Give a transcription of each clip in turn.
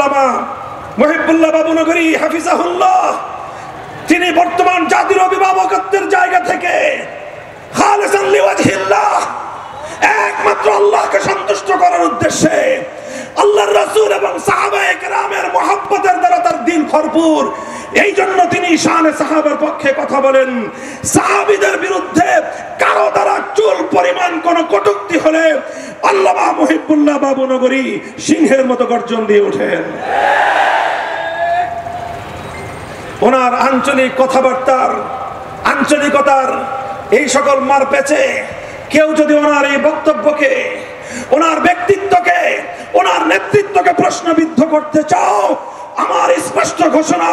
আল্লামা মুহিবুল্লাহ বাবুনগরী হাফিজাহুল্লাহ তিনি বর্তমান জাতির অভিভাবকত্বের জায়গা থেকে খালিসান লিওয়াজহিল্লাহ একমাত্র আল্লাহকে সন্তুষ্ট করার উদ্দেশ্যে আল্লাহর রাসূল এবং সাহাবায়ে কেরামের মহব্বতের দ্বারা তার দিল ভরপুর, এই জন্য তিনি শানে সাহাবার পক্ষে কথা বলেন। সাহাবীদের বিরুদ্ধে কারো দ্বারা চুল পরিমাণ কোন কটূক্তি হলে আল্লামা মুহিবুল্লাহ বাবুনগরী সিংহের মতো গর্জন দিয়ে ওঠেন। ওনার আঞ্চলিক কথাবার্তার আঞ্চলিকতার এই সকল মার পেছে কেউ যদি ওনার এই বক্তব্যকে, ওনার ব্যক্তিত্বকে, ওনার নেতৃত্বকে প্রশ্নবিদ্ধ করতে চাও, আমার স্পষ্ট ঘোষণা,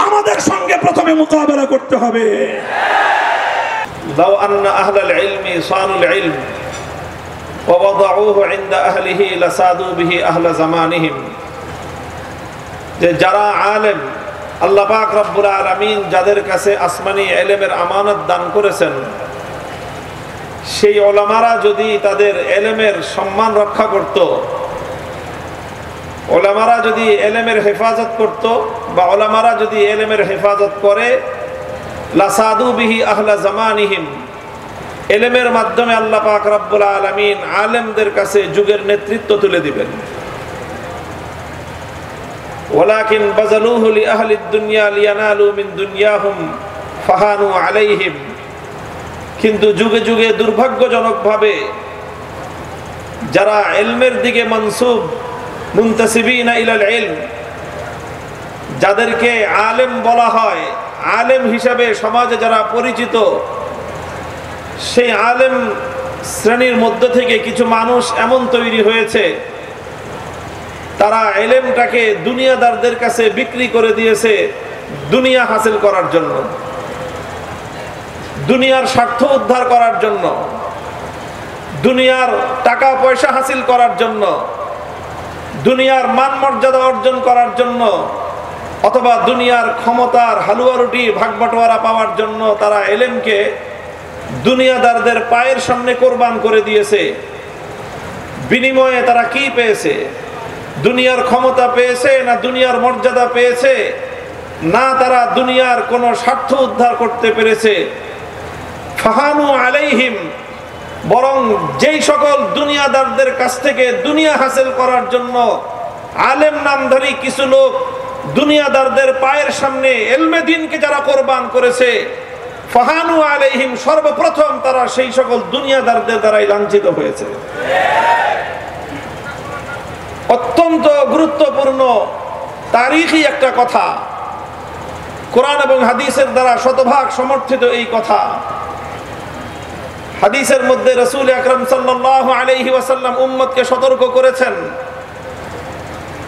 আমাদের সঙ্গে প্রথমে মোকাবেলা করতে হবে। লাউ আন্না আহলাল ইলমি সানুল ইলম ওয়া ওয়াদাউহু ইনদা আহলিহি লাসাদু বিহি আহলা জামানিহিম, যে যারা আলেম, আল্লাহ পাক রব্বুল আলামিন যাদের কাছে আসমানি ইলমের আমানত দান করেছেন, সেই ওলামারা যদি তাদের ইলমের সম্মান রক্ষা করত, ওলামারা যদি ইলমের হেফাজত করত, বা ওলামারা যদি ইলমের হেফাজত করে, লাসাদু বিহি আহলা জামানিহিম, ইলমের মাধ্যমে আল্লাহ পাক রব্বুল আলামিন আলেমদের কাছে যুগের নেতৃত্ব তুলে দিবেন। ওয়ালাকিন বাযালুহু লিআহলিদ দুনিয়া লিয়ানালু মিন দুনিয়াহুম ফাহানু আলাইহিম, কিন্তু যুগে যুগে দুর্ভাগ্যজনকভাবে যারা ইলমের দিকে মানসুব, মুনতাসিবিনা ইলাল ইলম, যাদেরকে আলেম বলা হয়, আলেম হিসাবে সমাজে যারা পরিচিত, সেই আলেম শ্রেণীর মধ্য থেকে কিছু মানুষ এমন তৈরি হয়েছে, তারা ইলমটাকে দুনিয়াদারদের কাছে বিক্রি করে দিয়েছে দুনিয়া হাসিল করার জন্য, দুনিয়ার স্বার্থ উদ্ধার করার জন্য, দুনিয়ার টাকা পয়সা হাসিল করার জন্য, দুনিয়ার মান মর্যাদা অর্জন করার জন্য, অথবা দুনিয়ার ক্ষমতার হালুয়া রুটি ভাগবাটোয়ারা পাওয়ার জন্য তারা ইলমকে দুনিয়াদারদের পায়ের সামনে কোরবান করে দিয়েছে। বিনিময়ে তারা কি পেয়েছে? দুনিয়ার ক্ষমতা পেয়েছে না দুনিয়ার মর্যাদা পেয়েছে? না, তারা দুনিয়ার কোনো স্বার্থ উদ্ধার করতে পেরেছে। ফাহানু আলাইহিম, বরং যেই সকল দুনিয়াদারদের কাছ থেকে দুনিয়া হাসিল করার জন্য আলেম নামধারী কিছু লোক দুনিয়াদারদের পায়ের সামনে ইলমে দ্বীনকে যারা কোরবান করেছে, ফাহানু আলাইহিম, সর্বপ্রথম তারা সেই সকল দুনিয়াদারদের দ্বারাই লাঞ্ছিত হয়েছে। অত্যন্ত গুরুত্বপূর্ণ তারিখী একটা কথা, কোরআন এবং হাদিসের দ্বারা শতভাগ সমর্থিত এই কথা। হাদিসের মধ্যে রাসূল আকরাম সাল্লাল্লাহু আলাইহি ওয়াসাল্লাম উম্মতকে সতর্ক করেছেন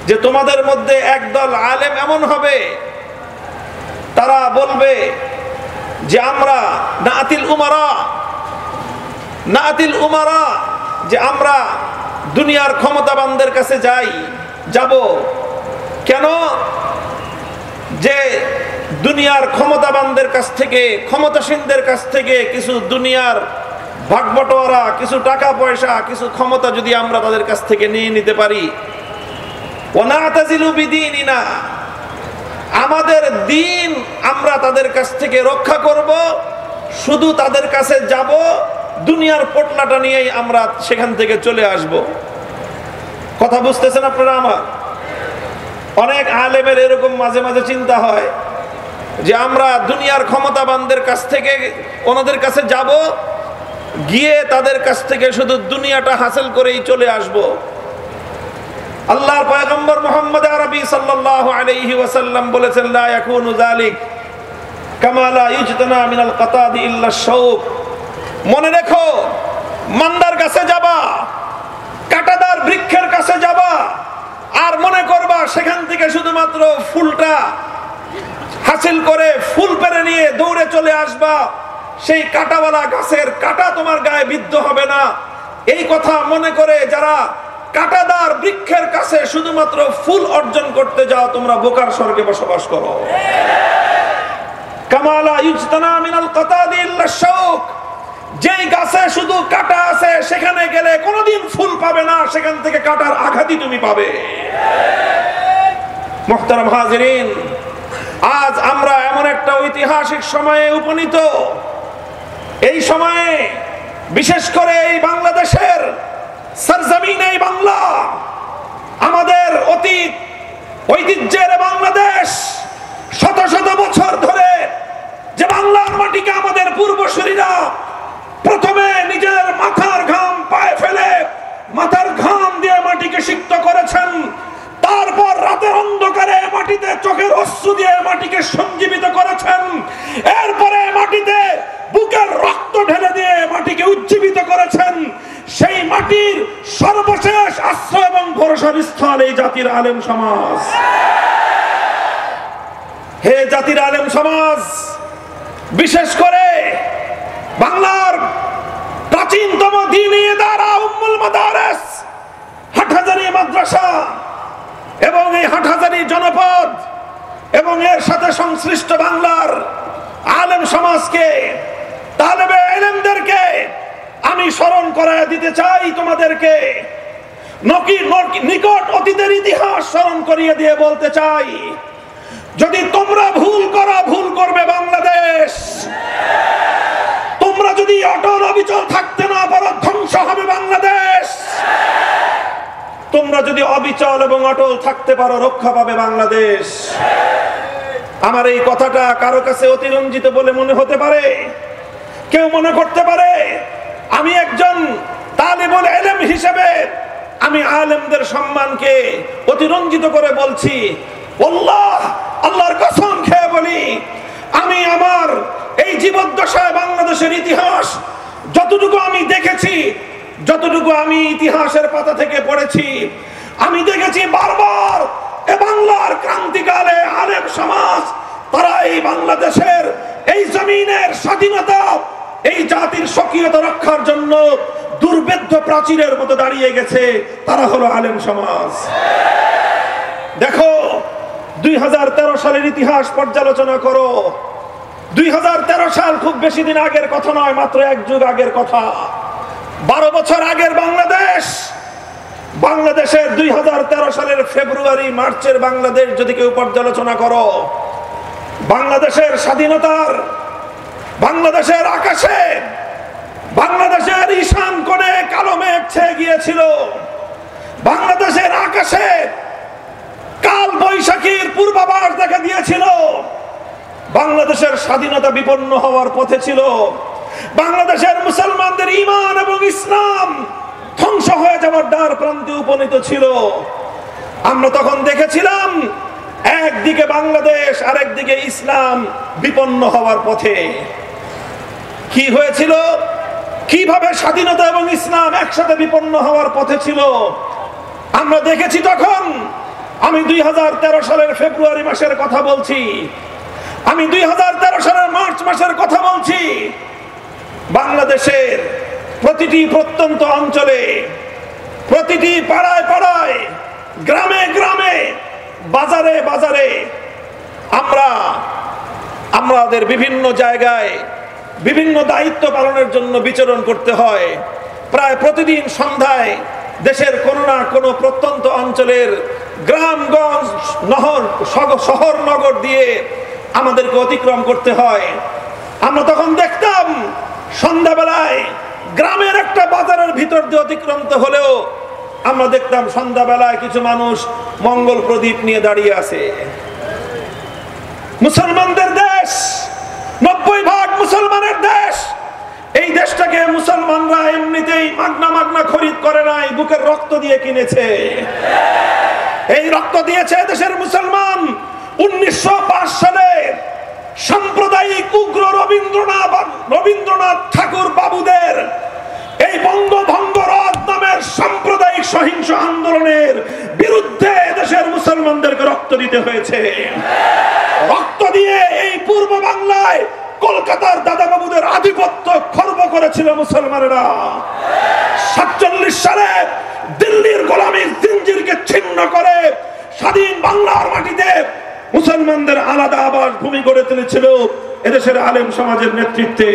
যে তোমাদের মধ্যে একদল আলেম এমন হবে, তারা বলবে যে আমরা নাআতিল উমারা, যে আমরা দুনিয়ার ক্ষমতাবানদের কাছে যাব। কেন? যে দুনিয়ার ক্ষমতাবানদের কাছ থেকে, ক্ষমতাসীনদের কাছ থেকে কিছু দুনিয়ার ভাগবটোয়ারা, কিছু টাকা পয়সা, কিছু ক্ষমতা যদি আমরা তাদের কাছ থেকে নিয়ে নিতে পারি, ওয়ানাতাজিলু বিদীনিনা, আমাদের দ্বীন আমরা তাদের কাছ থেকে রক্ষা করব, শুধু তাদের কাছে যাব, দুনিয়ার পোটলাটা নিয়েই আমরা সেখান থেকে চলে আসব। কথা বুঝতেছেন আপনারা আমার? অনেক আলেমের এরকম মাঝে মাঝে চিন্তা হয় যে আমরা দুনিয়ার ক্ষমতাবানদের কাছ থেকে ওনাদের কাছে যাব, গিয়ে তাদের কাছ থেকে শুধু দুনিয়াটা হাসিল করেই চলে আসব। আল্লাহর পয়গম্বর মুহাম্মদ আরবি সাল্লাল্লাহু আলাইহি ওয়াসাল্লাম বলেছেন, লা ইয়াকুনু যালিক কামা লা ইজতানা মিনাল কাতাদি ইল্লা শাউক। মনে রেখো, মান্দার কাছে যাবা, কাঁটাদার বৃক্ষের কাছে যাবা, আর মনে করবা সেখান থেকে শুধুমাত্র ফুলটা হাসিল করে ফুল পেরে নিয়ে দৌড়ে চলে আসবা, সেই কাঁটাওয়ালা গাছের কাঁটা তোমার গায়ে বিদ্ধ হবে না। এই কথা মনে করে যারা কাঁটাদার বৃক্ষের কাছে শুধুমাত্র ফুল অর্জন করতে যাও, তোমরা বোকার স্বর্গে বসবাস করো। কামালা ইজতানা মিনাল কাতাদি ইল্লা শাউক, যেই গাছে শুধু কাঁটা আছে সেখানে গেলে কোনোদিন ফুল পাবে না, সেখান থেকে কাঁটার আঘাতই তুমি পাবে। মুহতারাম হাজিরিন, আজ আমরা এমন একটা ঐতিহাসিক সময়ে উপনীত। এই সময়ে বিশেষ করে এই বাংলাদেশের সরজমিনে বাংলা, আমাদের অতীত ঐতিহ্যের বাংলাদেশ, শত শত বছর ধরে যে বাংলার মাটিকে আমাদের পূর্বসূরীরা প্রথমে নিজের মাথার ঘাম পায়ে ফেলে মাথার ঘাম দিয়ে মাটিকে সিক্ত করেছেন, তারপর রাতের অন্ধকারে মাটিতে চোখের অশ্রু দিয়ে মাটিকে সঞ্জীবিত করেছেন, এরপরে মাটিতে বুকের রক্ত ঢেলে দিয়ে মাটিকে উজ্জীবিত করেছেন। সেই মাটির সর্বশেষ আশ্রয় এবং ভরসার স্থল এই জাতির আলেম সমাজ। হে জাতির আলেম সমাজ, বিশেষ করে বাংলার প্রাচীনতম দ্বীনি ইদারা উম্মুল মাদারিস হাটহাজারী মাদ্রাসা এবং এই হাটহাজারী জনপদ এবং এর সাথে সংশ্লিষ্ট বাংলার আলেম সমাজকে, তালেবে ইলমদেরকে আমি স্মরণ করায় দিতে চাই। তোমাদেরকে নিকট অতীতের ইতিহাস স্মরণ করিয়ে দিয়ে বলতে চাই, যদি তোমরা ভুল করো, ভুল করবে বাংলাদেশ। তোমরা যদি অটল অবিচল থাকতে না পারো, ধ্বংস হবে বাংলাদেশ। তোমরা যদি অবিচল এবং অটল থাকতে পারো, রক্ষা পাবে বাংলাদেশ। আমার এই কথাটা কারো কাছে অতিরঞ্জিত বলে মনে হতে পারে। কেউ মনে করতে পারে আমি একজন তালিবুল ইলম হিসেবে আমি আলেমদের সম্মানকে অতিরঞ্জিত করে বলছি। আল্লাহর কসম খেয়ে বলি, আমি আমার এই জীবদ্দশায় বাংলাদেশের ইতিহাস যতটুকু আমি দেখেছি, যতটুকু আমি ইতিহাসের পাতা থেকে পড়েছি, আমি দেখেছি বারবার এ বাংলার ক্রান্তিকালে আলেম সমাজ তারা এই বাংলাদেশের এই জমিনের স্বাধীনতা, এই জাতির স্বকীয়তা রক্ষার জন্য দুর্ভেদ্য প্রাচীরের মতো দাঁড়িয়ে গেছে। তারা হলো আলেম সমাজ। দেখো, 2013 সালের ইতিহাস পর্যালোচনা করো। 2013 সাল খুব বেশি দিন আগের কথা নয়, মাত্র এক যুগ আগের কথা। 12 বছর আগের বাংলাদেশ, বাংলাদেশের 2013 সালের ফেব্রুয়ারি মার্চের বাংলাদেশ যদি কেউ পর্যালোচনা করো, বাংলাদেশের স্বাধীনতার, বাংলাদেশের আকাশে, বাংলাদেশের ঈশান কোণে কালো মেঘ ছেয়ে গিয়েছিল। বাংলাদেশের আকাশে কাল বৈশাখীর পূর্বাভাস দেখা দিয়েছিল। বাংলাদেশের স্বাধীনতা বিপন্ন হওয়ার পথে ছিল। বাংলাদেশের মুসলমানদের ঈমান এবং ইসলাম ধ্বংস হয়ে যাওয়ার দ্বার প্রান্তে উপনীত ছিল। আমরা তখন দেখেছিলাম একদিকে বাংলাদেশ, আরেকদিকে ইসলাম বিপন্ন হওয়ার পথে। কি হয়েছিল? কিভাবে স্বাধীনতা এবং ইসলাম একসাথে বিপন্ন হওয়ার পথে ছিল আমরা দেখেছি তখন। আমি 2013 সালের ফেব্রুয়ারি মাসের কথা বলছি, আমি 2013 সালের মার্চ মাসের কথা বলছি। বাংলাদেশের প্রতিটি প্রত্যন্ত অঞ্চলে, প্রতিটি পাড়ায় পাড়ায়, গ্রামে গ্রামে, বাজারে বাজারে আমাদের বিভিন্ন জায়গায় বিভিন্ন দায়িত্ব পালনের জন্য বিচরণ করতে হয়। প্রায় প্রতিদিন সন্ধ্যায় দেশের কোনো না কোনো প্রত্যন্ত অঞ্চলের গ্রামগঞ্জ, শহর নগর দিয়ে আমাদেরকে অতিক্রম করতে হয়। আমরা তখন দেখতাম সন্ধ্যাবেলায় গ্রামের একটা বাজারের ভিতর দিয়ে অতিক্রান্ত হলেও আমরা দেখতাম সন্ধ্যাবেলায় কিছু মানুষ মঙ্গল প্রদীপ নিয়ে দাঁড়িয়ে আছে। মুসলমানদের দেশ, 90% মুসলমানের দেশ। এই দেশটাকে মুসলমানরা এমনিতেই মাগনা খরিদ করে নাই, বুকের রক্ত দিয়ে কিনেছে। এই রক্ত দিয়েছে দেশের মুসলমান। 1905 সালে সাম্প্রদায়িক উগ্র রবীন্দ্রনাথ ঠাকুর বাবুদের এই বঙ্গভঙ্গ রদ নামের সাম্প্রদায়িক সহিংস আন্দোলনের বিরুদ্ধে দেশের মুসলমানদেরকে রক্ত দিতে হয়েছে। রক্ত দিয়ে এই পূর্ব বাংলায় কলকাতার দাদা বাবুদের আধিপত্য খর্ব করেছিল মুসলমানেরা। 47 সালে দিল্লির গোলামীর জিঞ্জিরকে ছিন্ন করে স্বাধীন বাংলার মাটিতে মুসলমানদের আলাদা আবাস ভূমি গড়ে তুলেছিল এদেশের আলেম সমাজের নেতৃত্বে।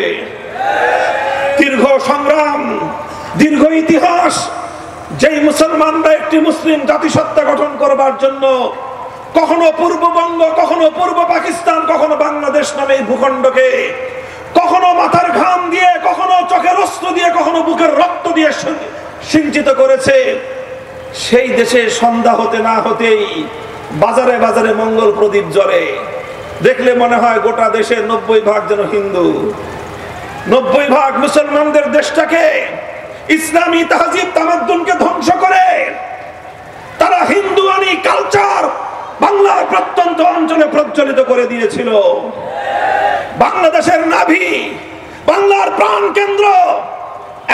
দীর্ঘ সংগ্রাম, দীর্ঘ ইতিহাস। যেই মুসলমানরা একটি মুসলিম জাতিসত্তা গঠন করবার জন্য কখনো পূর্ববঙ্গ, কখনো পূর্ব পাকিস্তান, কখনো বাংলাদেশ নামে এই ভূখণ্ডকে কখনো মাথার ঘাম দিয়ে, কখনো চোখের অস্ত্র দিয়ে, কখনো বুকের রক্ত দিয়ে সিঞ্চিত করেছে। সেই দেশে সন্ধ্যা হতে না হতেই বাজারে বাজারে মঙ্গল প্রদীপ জ্বলে। দেখলে মনে হয় গোটা দেশের 90% যেন হিন্দু, 90% মুসলমানদের দেশটাকে, ইসলামী তাহজিব তামাদ্দুনকে ধ্বংস করে তারা হিন্দুয়ানি কালচার বাংলার প্রত্যন্ত অঞ্চলে প্রজ্বলিত করে দিয়েছিল। বাংলাদেশের নাভি, বাংলার প্রাণ কেন্দ্র,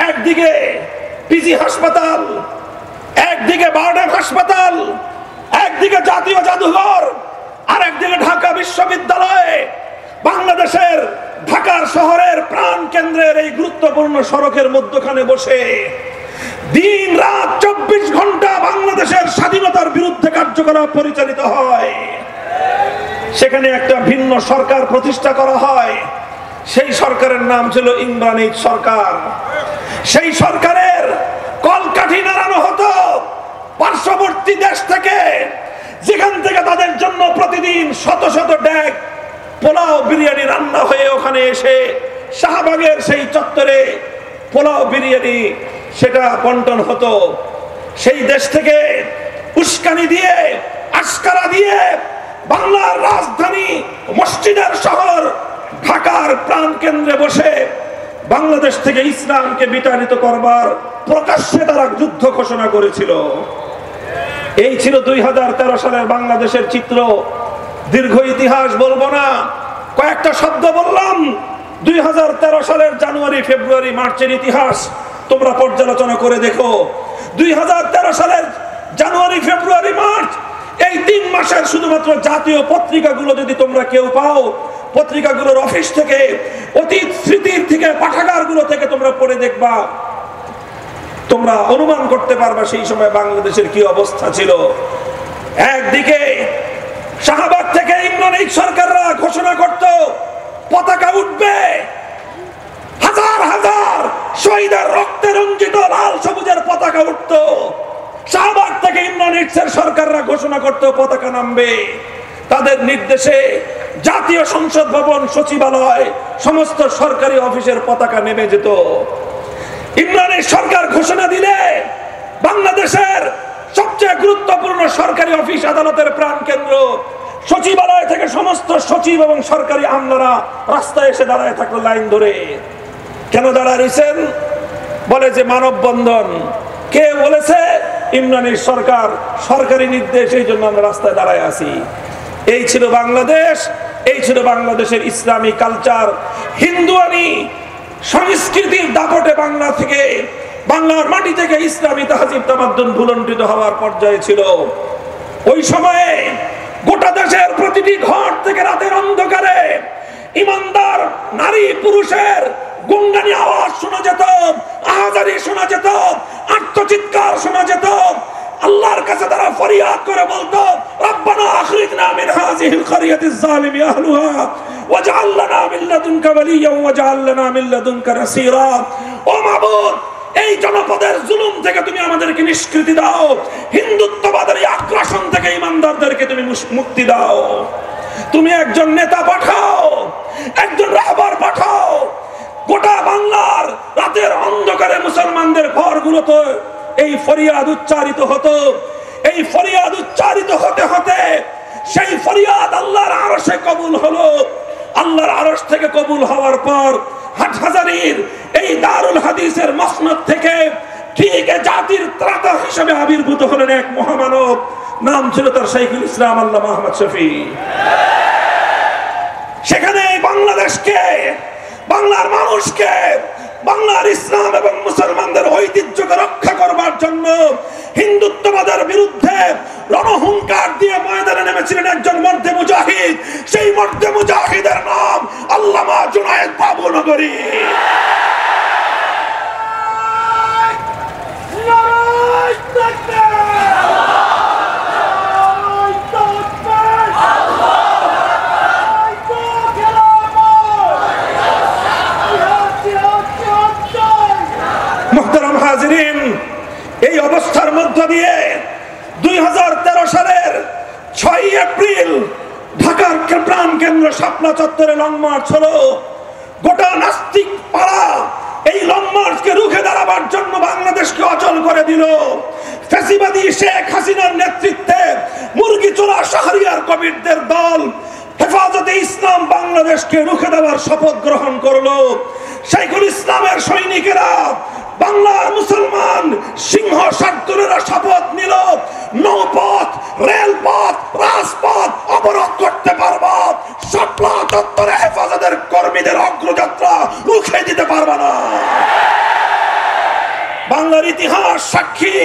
একদিকে পিজি হাসপাতাল, একদিকে বারডেম হাসপাতাল, একদিকে জাতীয় জাদুঘর, আর একদিকে ঢাকা বিশ্ববিদ্যালয়। বাংলাদেশের ঢাকার শহরের প্রাণ কেন্দ্রের এই গুরুত্বপূর্ণ সড়কের মধ্যখানে বসে দিন রাত 24 ঘন্টা বাংলাদেশের স্বাধীনতার বিরুদ্ধে কার্যকলাপ পরিচালিত হয়। সেখানে একটা ভিন্ন সরকার প্রতিষ্ঠা করা হয়। সেই সরকারের নাম ছিল ইমরান এইচ সরকার। সেই সরকারের কলকাঠি নাড়ানো হতো পার্শ্ববর্তী দেশ থেকে, যেখান থেকে তাদের জন্য প্রতিদিন শত শত ডেক পোলাও বিরিয়ানি রান্না হয়ে ওখানে এসে শাহবাগের সেই চত্বরে পোলাও বিরিয়ানি সেটা বন্টন হতো। সেই দেশ থেকে উস্কানি দিয়ে, আস্কারা দিয়ে বাংলার রাজধানী মসজিদের শহর ঢাকার প্রাণ কেন্দ্রে বসে বাংলাদেশ থেকে ইসলামকে বিতাড়িত করবার প্রকাশ্যে তারা যুদ্ধ ঘোষণা করেছিল। এই ছিল 2013 সালের বাংলাদেশের চিত্র। দীর্ঘ ইতিহাস বলবো না, কয়েকটা শব্দ বললাম। 2013 সালের জানুয়ারি, ফেব্রুয়ারি, মার্চের ইতিহাস তোমরা পর্যালোচনা করে দেখো। 2013 সালের জানুয়ারি, ফেব্রুয়ারি, মার্চ এই 3 মাসের শুধুমাত্র জাতীয় পত্রিকাগুলো যদি তোমরা কেউ পাও, পত্রিকাগুলোর অফিস থেকে, অতীত স্মৃতির থেকে, পাঠাগারগুলো থেকে তোমরা পড়ে দেখবা, তোমরা অনুমান করতে পারবা সেই সময় বাংলাদেশের কি অবস্থা ছিল। একদিকে শাহবাগ থেকে ইমরান এইচ সরকাররা ঘোষণা করত পতাকা উঠবে, হাজার হাজার শহীদের রক্তে রঞ্জিত লাল সবুজের পতাকা উঠত। শাহবাগ থেকে ইমরান এইচের সরকাররা ঘোষণা করত পতাকা নামবে। তাদের নির্দেশে জাতীয় সংসদ ভবন, সচিবালয়, সমস্ত সরকারি অফিসের পতাকা নেমে যেত। ইমরানের সরকার ঘোষণা দিলে বাংলাদেশের সবচেয়ে গুরুত্বপূর্ণ সরকারি অফিস, আদালতের প্রাণ কেন্দ্র, সচিবালয় থেকে সমস্ত সচিব এবং সরকারি আমলারা রাস্তায় এসে দাঁড়ায় থাকলো লাইন ধরে। কেন দাঁড়ায় রয়েছেন? বলে যে মানববন্ধন। কে বলেছে? ইমরানের সরকার, সরকারি নির্দেশ, এই জন্য আমরা রাস্তায় দাঁড়ায় আছি। এই ছিল বাংলাদেশ, এই ছিল বাংলাদেশের ইসলামী কালচার। হিন্দুয়ানি সংস্কৃতির দাপটে বাংলা থেকে, বাংলার মাটি থেকে ইসলামী তাহজিব তামাদ্দুন ভুলণ্ঠিত হওয়ার পর্যায়ে ছিল। ওই সময়ে গোটা দেশের প্রতিটি ঘর থেকে রাতের অন্ধকারে ইমানদার নারী পুরুষের গুঙ্গানি আওয়াজ শোনা যেত, আহাজারি শোনা যেত, আর্তচিৎকার শোনা যেত। আল্লাহর কাছে তারা ফরিয়াদ করে বলতো, রব্বানা আখরিজনা মিন হাযিহিল ক্বরিয়াতিজ যালিমি আহলুহা ওয়াজআল লানা মিন লাদুনকা ওয়ালিয়্যান ওয়াজআল লানা মিন লাদুনকা নাসীরা। ও মাবুদ, এই জনপদের জুলুম থেকে তুমি আমাদেরকে নিষ্কৃতি দাও, হিন্দুত্ববাদের আগ্রাসন থেকে ইমানদারদেরকে তুমি মুক্তি দাও। তুমি একজন নেতা পাঠাও, একজন রাহবার পাঠাও। গোটা বাংলার রাতের অন্ধকারে মুসলমানদের ঘরগুলোতে এই ফরিয়াদ উচ্চারিত হতো। এই ফরিয়াদ উচ্চারিত হতে হতে সেই ফরিয়াদ আল্লাহর আরশে কবুল হলো। আল্লাহর আরশ থেকে কবুল হওয়ার পর হাটহাজারীর এই দারুল হাদিসের মসনদ থেকে ঠিক জাতির ত্রাতা হিসেবে আবির্ভূত হলেন এক মহামানব। নাম ছিল তার শাইখুল ইসলাম আল্লামা আহমদ শফী। সেখানে বাংলাদেশকে, বাংলার মানুষকে, বাংলার ইসলাম এবং মুসলমানদের ঐতিহ্যকে রক্ষা করবার জন্য হিন্দুত্ববাদের বিরুদ্ধে রণহুঙ্কার দিয়ে ময়দানে নেমেছিলেন একজন মর্দে মুজাহিদ। সেই মর্দে মুজাহিদের নাম আল্লামা জুনায়েদ বাবুনগরী। মুহতারাম হাজিরিন, এই অবস্থার মধ্য দিয়ে 2013 সালের 6 এপ্রিল ঢাকার প্রাণ কেন্দ্র শাপলা চত্বরে লং মার্চ হলো। গোটা নাস্তিক পাড়া এই লং মার্চকে রুখে দাঁড়াবার জন্য বাংলাদেশকে অচল করে দিল। ফ্যাসিবাদী শেখ হাসিনার নেতৃত্বে মুরগি চোরা শাহরিয়ার কবিরদের দল হেফাজতে ইসলাম বাংলাদেশকে রুখে দেওয়ার শপথ গ্রহণ করলো। শাইখুল ইসলামের সৈনিকেরা, বাংলার মুসলমান সিংহ শার্দুলেরা শপথ নিল, নৌপথ, রেলপথ, রাজপথ অবরোধ করতে পারবো, শাপলা চত্বরে হেফাজতের কর্মীদের অগ্রযাত্রা রুখে দিতে পারবে না। বাংলার ইতিহাস সাক্ষী,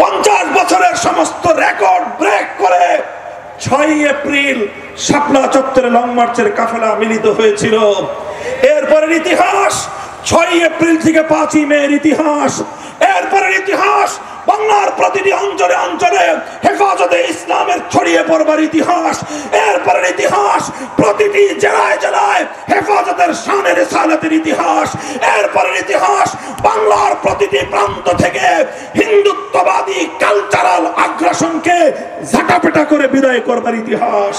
50 বছরের সমস্ত রেকর্ড ব্রেক করে 6 এপ্রিল শাপলা চত্বরে লং মার্চের কাফেলা মিলিত হয়েছিল। এরপরের ইতিহাস 6 এপ্রিল থেকে 5 মের ইতিহাস। এরপরের ইতিহাস বাংলার প্রতিটি অঞ্চলে অঞ্চলে হেফাজতে ইসলামের ছড়িয়ে পড়বার ইতিহাস। এরপরের ইতিহাস প্রতিটি জেলায় জেলায় হেফাজতের শানের রিসালাতের ইতিহাস। এরপরের ইতিহাস বাংলার প্রতিটি প্রান্ত থেকে হিন্দুত্ববাদী কালচারাল আগ্রাসনকে ঝাঁটাপেটা করে বিদায় করবার ইতিহাস।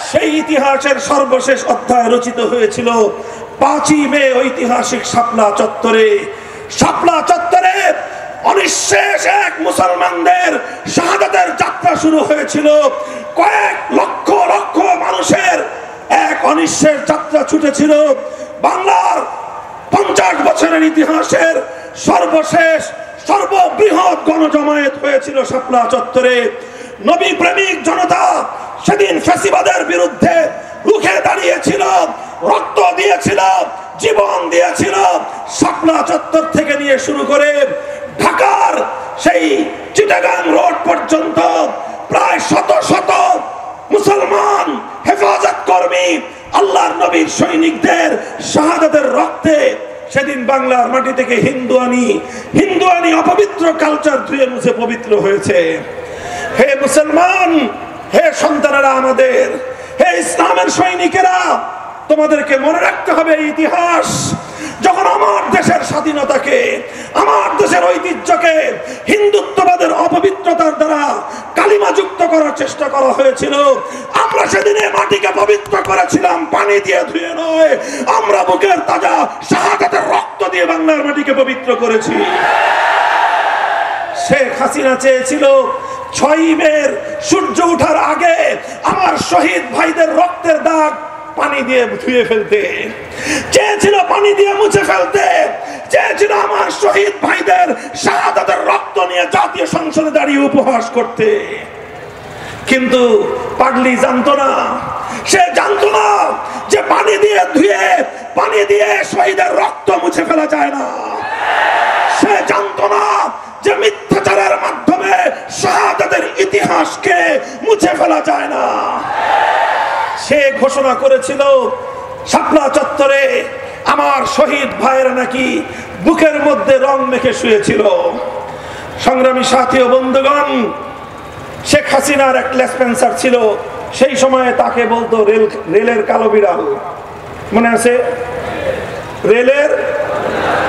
সেই ইতিহাসের সর্বশেষ অধ্যায় রচিত হয়েছিল 5 মে ঐতিহাসিক শাপলা চত্বরে। শাপলা চত্বরে অনিঃশেষ এক মুসলমানদের শাহাদাতের যাত্রা শুরু হয়েছিল। কয়েক লক্ষ লক্ষ মানুষের এক অনিঃশেষ যাত্রা ছুটেছিল। বাংলার 50 বছরের ইতিহাসের সর্বশেষ সর্ববৃহৎ গণজমায়েত হয়েছিল শাপলা চত্বরে। নবী প্রেমিক জনতা সেদিন ফ্যাসিবাদের বিরুদ্ধে রুখে দাঁড়িয়েছিল, রক্ত দিয়েছিল, জীবন দিয়েছিল। শাপলা চত্বর থেকে নিয়ে শুরু করে ঢাকার সেই চিটাগাং রোড পর্যন্ত প্রায় শত শত মুসলমান হেফাজত কর্মী আল্লাহর নবীর সৈনিকদের শাহাদাতের রক্তে সেদিন বাংলার মাটি থেকে হিন্দুয়ানি অপবিত্র কালচার ধুয়ে মুছে পবিত্র হয়েছে। হে মুসলমান, হে সন্তানেরা আমাদের, হে ইসলামের সৈনিকেরা, তোমাদেরকে মনে রাখতে হবে এই ইতিহাস। যখন আমার দেশের স্বাধীনতাকে, আমার দেশের ঐতিহ্যকে হিন্দুত্ববাদের অপবিত্রতার দ্বারা কালিমা যুক্ত করার চেষ্টা করা হয়েছিল, আমরা সেদিনে মাটিকে পবিত্র করেছিলাম পানি দিয়ে ধুয়ে নয়। আমরা বুকের তাজা শাহাদাতের রক্ত দিয়ে বাংলার মাটিকে পবিত্র করেছি। শেখ হাসিনা চেয়েছিল 6 মের সূর্য ওঠার আগে আমার শহীদ ভাইদের রক্তের দাগ পানি দিয়ে ধুয়ে ফেলতে, চেয়েছিল পানি দিয়ে মুছে ফেলতে, চেয়েছিল আমার শহীদ ভাইদের শাহাদাতের রক্ত নিয়ে জাতীয় সংসদে দাঁড়িয়ে উপহাস করতে। কিন্তু পাগলি জানতো না, সে জানতো না যে পানি দিয়ে ধুয়ে, পানি দিয়ে শহীদের রক্ত মুছে ফেলা যায় না। সে জানতো না যে মিথ্যাচারের মাধ্যমে শাহাদাতের ইতিহাসকে মুছে ফেলা যায় না। সে ঘোষণা করেছিল শাপলা চত্বরে আমার শহীদ ভাইয়েরা নাকি বুকের মধ্যে রং মেখে শুয়েছিল। সংগ্রামী সাথী ও বন্ধুগণ, শেখ হাসিনার এক লেসপেন্সার ছিল, সেই সময়ে তাকে বলতো রেলের কালো বিড়াল। মনে আছে? রেলের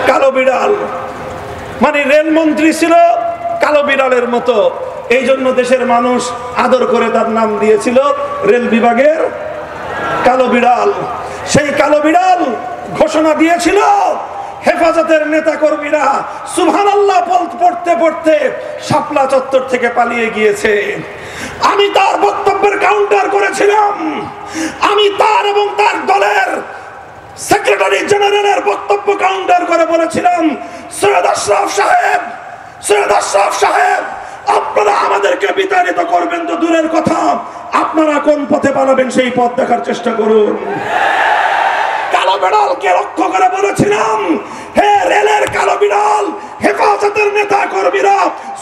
কালো বিড়াল, মানে রেলমন্ত্রী ছিল কালো বিড়ালের মতো। এই জন্য দেশের মানুষ আদর করে তার নাম দিয়েছিল রেল বিভাগের কালো বিড়াল। সেই কালো বিড়াল ঘোষণা দিয়েছিল হেফাজতের নেতা কর্মীরা সুবহানাল্লাহ পড়তে পড়তে শাপলা চত্বর থেকে পালিয়ে গিয়েছে। আমি তার বক্তব্যের কাউন্টার করেছিলাম। আমি তার এবং তার দলের সেক্রেটারি জেনারেলের বক্তব্য কাউন্টার করে বলেছিলাম, সৈয়দ আশরাফ সাহেব, সৈয়দ আশরাফ সাহেব, আপনারা আমাদেরকে বিতাড়িত করবেন তো দূরের কথা, আপনারা কোন পথে পালাবেন সেই পথ দেখার চেষ্টা করুন। কালো বিড়ালকে লক্ষ্য করে বলেছিলাম, হে রেলের কালো বিড়াল, হেফাজতের নেতা কর্মীরা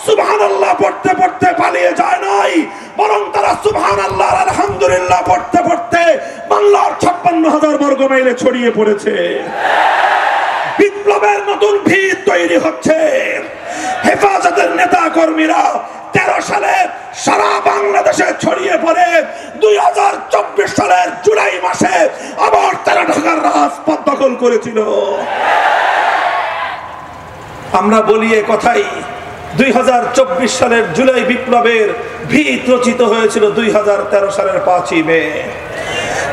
সুবহানাল্লাহ পড়তে পড়তে পালিয়ে যায় নাই, বরং তারা সুবহানাল্লাহ আলহামদুলিল্লাহ পড়তে পড়তে বাংলার 56,000 বর্গ মাইলে ছড়িয়ে পড়েছে। বিপ্লবের নতুন ভিত তৈরি হচ্ছে। হেফাজতের নেতা কর্মীরা 13 সালে সারা বাংলাদেশে ছড়িয়ে পড়ে 2024 সালের জুলাই মাসে আবার তারা ঢাকার রাজপথ দখল করেছিল। আমরা বলি এ কথাই, 2024 সালের জুলাই বিপ্লবের ভিত রচিত হয়েছিল 2013 সালের 5ই মে।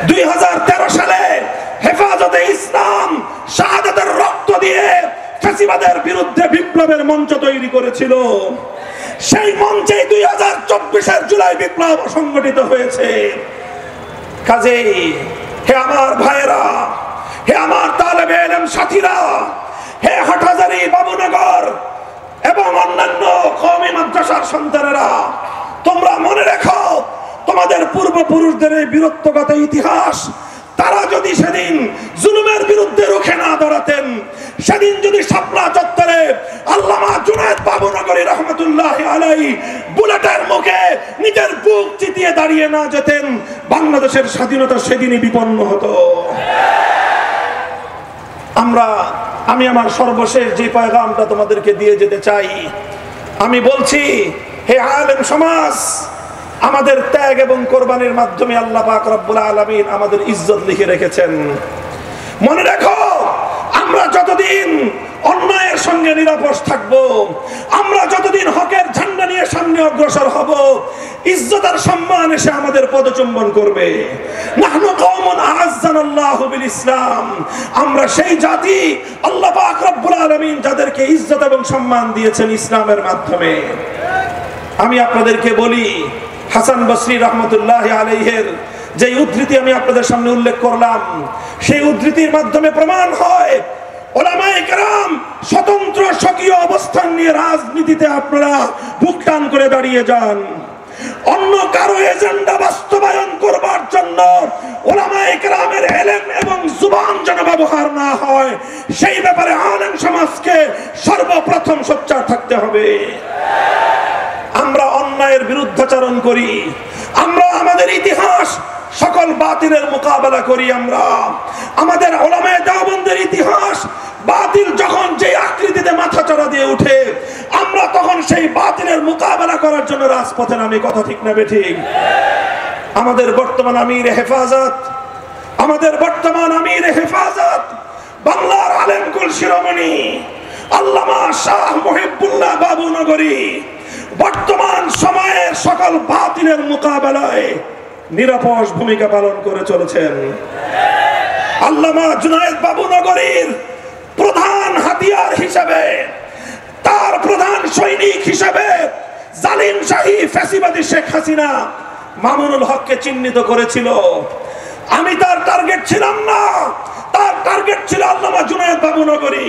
2013 সালে হেফাজতে ইসলাম শাহাদাতের রক্ত দিয়ে ফ্যাসিবাদের বিরুদ্ধে বিপ্লবের মঞ্চ তৈরি করেছিল। সেই মঞ্চে 2024 জুলাই বিপ্লব সংগঠিত হয়েছে। কাজেই হে আমার ভাইয়েরা, হে আমার তালেবে ইলম সাথীরা, হে হাটহাজারী, বাবুনগর এবং অন্যান্য কওমি মাদ্রাসার সন্তানেরা, তোমরা মনে রেখো তোমাদের পূর্বপুরুষদের এই বীরত্বগত ইতিহাস, তারা যদি সেদিন জুলুমের বিরুদ্ধে রুখে না দাঁড়াতেন, সেদিন যদি শাপলা চত্বরে আল্লামা জুনায়েদ বাবুনগরী রহমতুল্লাহি আলাইহি বুলেটের মুখে নিজের বুক চিতিয়ে দাঁড়িয়ে না যেতেন, বাংলাদেশের স্বাধীনতা সেদিনই বিপন্ন হতো। আমি আমার সর্বশেষ যে পয়গামটা তোমাদেরকে দিয়ে যেতে চাই, আমি বলছি, হে আলেম সমাজ, আমাদের ত্যাগ এবং কোরবানির মাধ্যমে আল্লাহ পাক রব্বুল আলামিন আমাদের ইজ্জত লিখে রেখেছেন। মনে রাখো, আমরা যতদিন অন্যায়ের সঙ্গে নিরাপদ থাকবো, আমরা যতদিন হকের ঝান্ডা নিয়ে সামনে অগ্রসর হব, ইজ্জত আর সম্মান এসে আমাদের পদচুম্বন করবে। নাহনু কওমুন আ'আজ্জানাল্লাহু বিল ইসলাম, আমরা সেই জাতি আল্লাহ পাক রব্বুল আলামিন যাদেরকে ইজ্জত এবং সম্মান দিয়েছেন ইসলামের মাধ্যমে। আমি আপনাদেরকে বলি, হাসান বসরি রহমতুল্লাহি আলাইহির যে উদ্ধৃতি আমি আপনাদের সামনে উল্লেখ করলাম, সেই উদ্ধৃতির মাধ্যমে প্রমাণ হয় উলামায়ে কেরাম স্বতন্ত্র স্বকীয় অবস্থান নিয়ে রাজনীতিতে আপনারা বুক টান করে দাঁড়িয়ে যান। অন্য কারো এজেন্ডা বাস্তবায়ন করবার জন্য উলামায়ে কেরামের ইলম এবং জুবান যেন ব্যবহার না হয়, সেই ব্যাপারে আলেম সমাজকে সর্বপ্রথম সোচ্চার থাকতে হবে। আমরা অন্যায়ের বিরুদ্ধাচরণ করি, আমরা আমাদের ইতিহাস সকল বাতিলের মোকাবেলা করি। আমরা আমাদের উলামায়ে দেওবন্দের ইতিহাস, বাতিল যখন যে আকৃতিতে মাথা চড়া দিয়ে উঠে, আমরা তখন সেই বাতিলের মোকাবেলা করার জন্য রাজপথে নামি। কথা ঠিক না বেঠিক? আমাদের বর্তমান আমির হেফাজত বাংলার আলেমকুল শিরোমণি আল্লামা শাহ মুহিবুল্লাহ বাবুনগরী বর্তমান সময়ের সকল বাতিলের মোকাবেলায় নিরপেক্ষ ভূমিকা পালন করে চলেছেন। আল্লামা জুনায়েদ বাবুনগরীর প্রধান হাতিয়ার হিসেবে, তার প্রধান সৈনিক হিসেবে জালিম শাহী ফ্যাসিবাদী শেখ হাসিনা মামুনুল হককে চিহ্নিত করেছিল। আমি তার টার্গেট ছিলাম না, তার টার্গেট ছিল আল্লামা জুনায়েদ বাবুনগরী।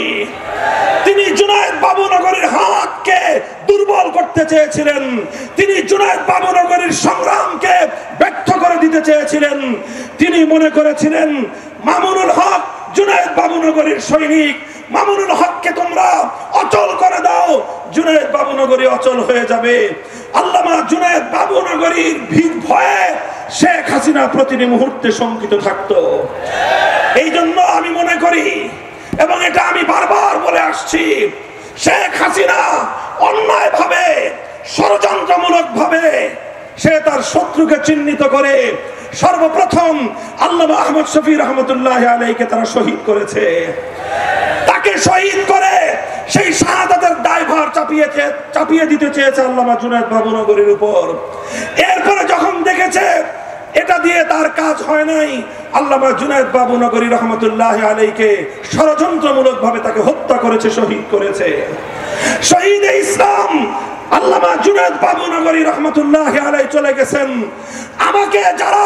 তিনি জুনায়েদ বাবুনগরীর হাতকে দুর্বল করতে চেয়েছিলেন, তিনি জুনায়েদ বাবুনগরীর সংগ্রামকে ব্যর্থ করে দিতে চেয়েছিলেন। তিনি মনে করেছিলেন মামুনুল হক জুনায়েদ বাবুনগরীর সৈনিক, মামুনুল হককে তোমরা অচল করে দাও, জুনায়েদ বাবুনগরী অচল হয়ে যাবে। আল্লামা জুনায়েদ বাবুনগরীর ভয়ে শেখ হাসিনা প্রতিটি মুহূর্তে শঙ্কিত থাকতো। এই জন্য আমি মনে করি, এবং এটা আমি বারবার বলে আসছি, শেখ হাসিনা অন্যায় ভাবে, ষড়যন্ত্রমূলক ভাবে সে তার শত্রুকে চিহ্নিত করে সর্বপ্রথম আল্লামা আহমদ শফি রহমতুল্লাহি আলাইহিকে তারা শহীদ করেছে। তাকে শহীদ করে সেই শাহাদাতের দায়ভার চাপিয়ে দিতে চেয়েছে আল্লামা জুনায়েদ বাবুনগরীর উপর। এরপরে যখন দেখেছে এটা দিয়ে তার কাজ হয় নাই, আল্লামা জুনায়েদ বাবুনগরী রহমতুল্লাহি আলাইহিকে ষড়যন্ত্রমূলক ভাবে তাকে হত্যা করেছে, শহীদ করেছে। শহীদে ইসলাম আল্লামা জুনায়েদ বাবুনগরী রহমতুল্লাহি আলাইহি চলে গেছেন। আমাকে যারা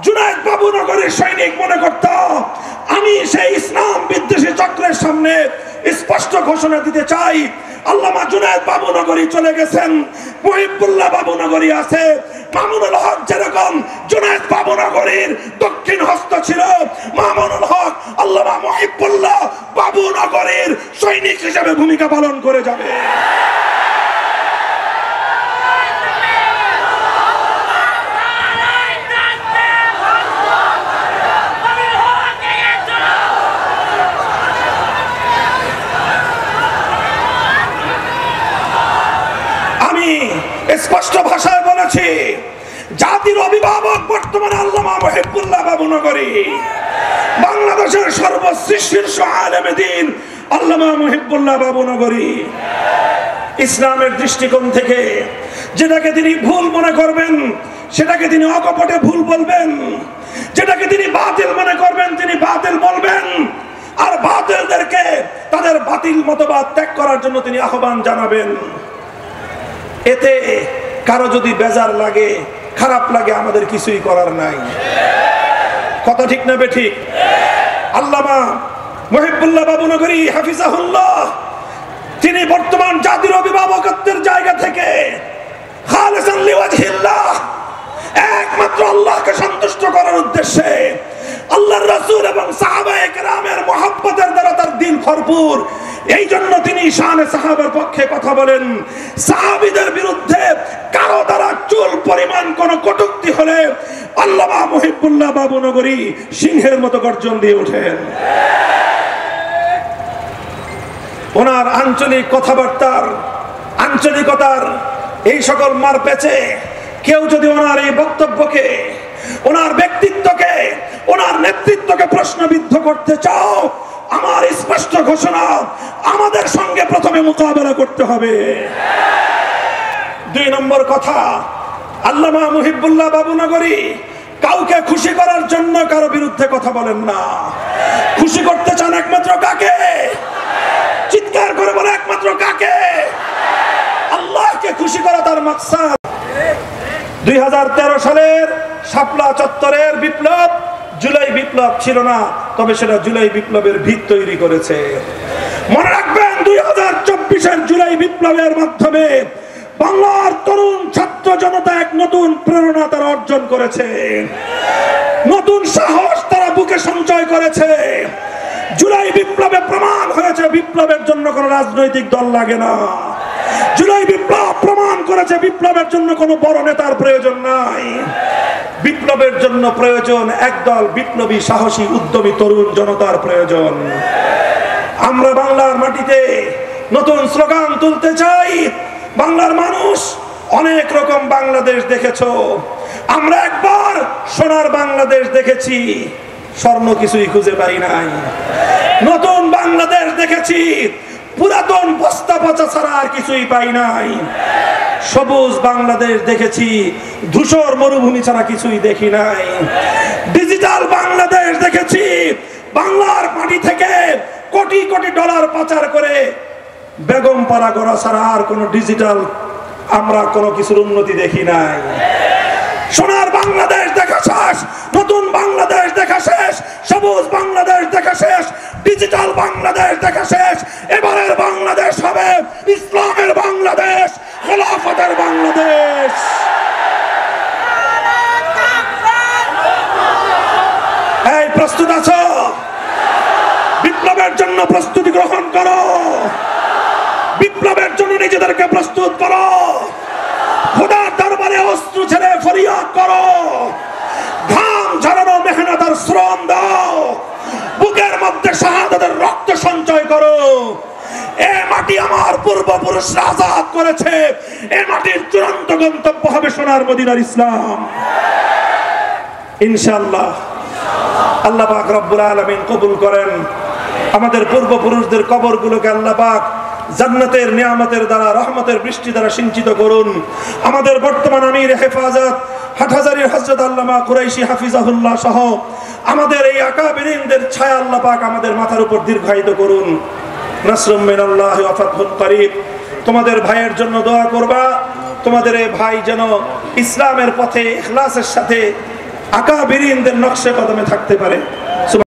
জুনায়েদ বাবুনগরীর সৈনিক মনে করত, আমি সেই ইসলাম বিদ্বেষী চক্রের সামনে স্পষ্ট ঘোষণা দিতে চাই, আল্লামা জুনায়েদ বাবুনগরী চলে গেছেন, মুহিবুল্লাহ বাবুনগরী আছে। মামুনুল হক যেরকম জুনায়েদ বাবুনগরীর দক্ষিণ হস্ত ছিল, মামুনুল হক আল্লামা মুহিবুল্লাহ বাবুনগরীর সৈনিক হিসেবে ভূমিকা পালন করে যাবে। স্পষ্ট ভাষায় বলেছি, জাতির অভিভাবক বর্তমানে আল্লামা মুহিবুল্লাহ বাবুনগরী, বাংলাদেশের সর্বশ্রেষ্ঠ আলেমে দ্বীন আল্লামা মুহিবুল্লাহ বাবুনগরী ইসলামের দৃষ্টিকোণ থেকে যেটাকে তিনি ভুল মনে করবেন সেটাকে তিনি অকপটে ভুল বলবেন, যেটাকে তিনি বাতিল মনে করবেন তিনি বাতিল বলবেন, আর বাতিলদেরকে তাদের বাতিল মতবাদ ত্যাগ করার জন্য তিনি আহ্বান জানাবেন। এতে কারো যদি বেজার লাগে, খারাপ লাগে, আমাদের কিছুই করার নাই। কথা ঠিক না বেঠিক? আল্লামা মুহিবুল্লাহ বাবুনগরী হাফিজাহুল্লাহ তিনি বর্তমান জাতির অভিভাবকত্বের জায়গা থেকে খালিসান লিওয়াজহিল্লাহ একমাত্র আল্লাহকে সন্তুষ্ট করার উদ্দেশ্যে আল্লাহর রাসূল এবং সাহাবায়ে কেরামের মহব্বতের দ্বারা তার দিল ভরপুর, এই জন্য তিনি শানে সাহাবার পক্ষে কথা বলেন। সাহাবীদের বিরুদ্ধে কারো দ্বারা চুল পরিমাণ কোন কটূক্তি হলে আল্লামা মুহিবুল্লাহ বাবুনগরী সিংহের মতো গর্জন দিয়ে ওঠেন। ওনার আঞ্চলিক কথাবার্তার আঞ্চলিকতার এই সকল মার পেছে কেউ যদি ওনার এই বক্তব্যকে, ওনার ব্যক্তিত্বকে, ওনার নেতৃত্বকে প্রশ্নবিদ্ধ করতে চাও, আমার স্পষ্ট ঘোষণা, আমাদের সঙ্গে প্রথমে মোকাবেলা করতে হবে। 2 নম্বর কথা, আল্লামা মুহিবুল্লাহ বাবুনগরী কাউকে খুশি করার জন্য কারো বিরুদ্ধে কথা বলেন না। খুশি করতে চান একমাত্র কাকে? চিৎকার করে বলে একমাত্র কাকে? আল্লাহকে খুশি করা তার মাকসাদ। 2013 সালের শাপলা চত্বরের বিপ্লব জুলাই বিপ্লব ছিল না, তবে সেটা জুলাই বিপ্লবের ভিত তৈরি করেছে। মনে রাখবেন 2024-এর জুলাই বিপ্লবের মাধ্যমে বাংলার তরুণ ছাত্র জনতা এক নতুন প্রেরণা তারা অর্জন করেছে, নতুন সাহস তারা বুকে সঞ্চয় করেছে। জুলাই বিপ্লবে প্রমাণ হয়েছে বিপ্লবের জন্য কোনো রাজনৈতিক দল লাগে না। জুলাই বিপ্লব প্রমাণ করেছে বিপ্লবের জন্য কোনো বড় নেতার প্রয়োজন নাই। বিপ্লবের জন্য প্রয়োজন একদল বিপ্লবী সাহসী উদ্যমী তরুণ জনতার প্রয়োজন। আমরা বাংলার মাটিতে নতুন স্লোগান তুলতে চাই। বাংলার মানুষ অনেক রকম বাংলাদেশ দেখেছো, আমরা একবার সোনার বাংলাদেশ দেখেছি, স্বর্ণ কিছুই খুঁজে পাই নাই। নতুন বাংলাদেশ দেখেছি, পুরাতন বস্তা পচা ছাড়া আর কিছুই পাই নাই। সবুজ বাংলাদেশ দেখেছি, ধূসর মরুভূমি ছাড়া কিছুই দেখি নাই। ডিজিটাল বাংলাদেশ দেখেছি, বাংলার মাটি থেকে কোটি কোটি ডলার পাচার করে বেগম পাড়া গড়া ছাড়া আর কোন ডিজিটাল আমরা কোনো কিছুর উন্নতি দেখি নাই। সোনার বাংলাদেশ দেখা শেষ, নতুন বাংলাদেশ দেখা শেষ, সবুজ বাংলাদেশ দেখা শেষ, ডিজিটাল বাংলাদেশ দেখা শেষ। এবারের বাংলাদেশ হবে ইসলামের বাংলাদেশ, খেলাফতের বাংলাদেশ। এই প্রস্তুত আছো? বিপ্লবের জন্য প্রস্তুতি গ্রহণ করো, বিপ্লবের জন্য নিজেদেরকে প্রস্তুত করো, খোদার দরবারে অস্ত্র ছেড়ে ফরিয়াদ করো, ঘাম ঝরানো মেহনত আর শ্রম দাও, বুকের মধ্যে শাহাদাতের রক্ত সঞ্চয় করো। এ মাটি আমার পূর্বপুরুষরা আজাদ করেছে, এ মাটির চূড়ান্ত গন্তব্য হবে সোনার মদিনার ইসলাম ইনশাআল্লাহ। আল্লাহ পাক রব্বুল আলামিন কবুল করেন। আমাদের পূর্বপুরুষদের কবরগুলোকে আল্লাহ পাক জান্নাতের নিয়ামতের দ্বারা, রহমতের বৃষ্টি দ্বারা সিঞ্চিত করুন। আমাদের বর্তমান আমির হেফাজত হাটহাজারীর হযরত আল্লামা কুরাইশি হাফিজাহুল্লাহ সহ আমাদের এই আকাবিরিনদের ছায়া আল্লাহ পাক আমাদের মাথার উপর দীর্ঘায়িত করুন। নাসরুম মিনাল্লাহি ওয়া ফাতহুন করিব। তোমাদের ভাইয়ের জন্য দোয়া করবা, তোমাদের এই ভাই যেন ইসলামের পথে ইখলাসের সাথে আকাবিরিনদের নকশে কদমে থাকতে পারে।